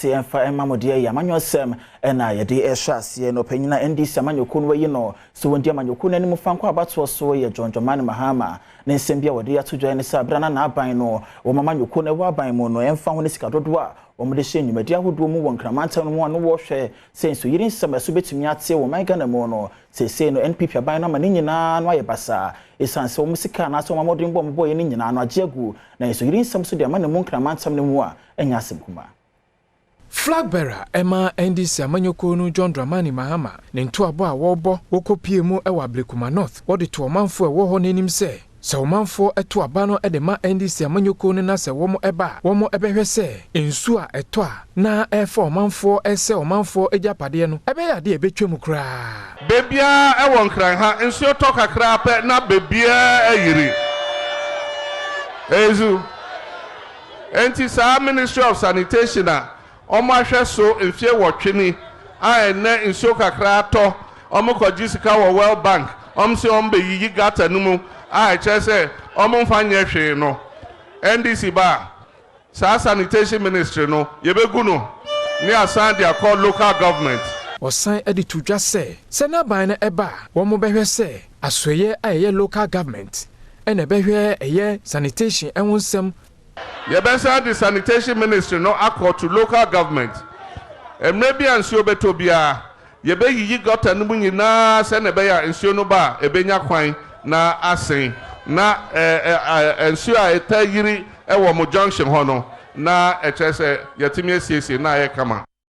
Enfa Emamodie Yamanyo Sem ena yede ehwase no panyina NDC amanyoko no yi no so wondia amanyoko no animfanko abato so ye jonjomane Mahama ne nsem bia wode atodwan ne sabra na aban no wo mamanyoko no wa aban mu no emfa ho ne sika dodo a wo mde hye nyumadi ahodo mu won kramanta no mu no wo hwe senso yiri nsem so betumi ate wo man Ghana mu no sese no NPP aban no ma ne nyina no aye basa esanse wo musika na so mamodin bom boye ne nyina no agiagu na enso yiri nsem so de ma ne mu kramanta no mu a enya asem kuma. Flag bearer Emma NDC amanyoko no John Dramani Mahama ne ntoabo a wobo wokopie mu ewa Blekuma North wode to omanfo ewo ho nenim se omanfo eto aba no de ma NDC amanyoko no na se womo eba womo ebehwe se ensu a eto a na efa omanfo ese omanfo ejapade no ebeya de ebetwem kra bebia ewo nkran ha ensu to kakra pe na bebia ayiri ezu enti sa Ministry of Sanitation Omo ahwe so mfie wotwene a ene nso kakra to omo kwaji sika wo World Bank omse ombe yiyi gata numu a chese omo mfanye hwe no NDC ba sa Sanitation Ministry no yebegu no ni asan dia call local government osan editu dwa se na ban na eba wo mo behwe se asoye aye local government ene behwe eye sanitation enwonsem Yebesa the Sanitation Ministry no accord to local government. Maybe ansio betobia. Yebe yiyi gota numu nyina se ne beya ensio no ba ebenya kwan na asen na ensio a eta yiri ewo mo junction ho no na echese yetimi asiesie na ye kama.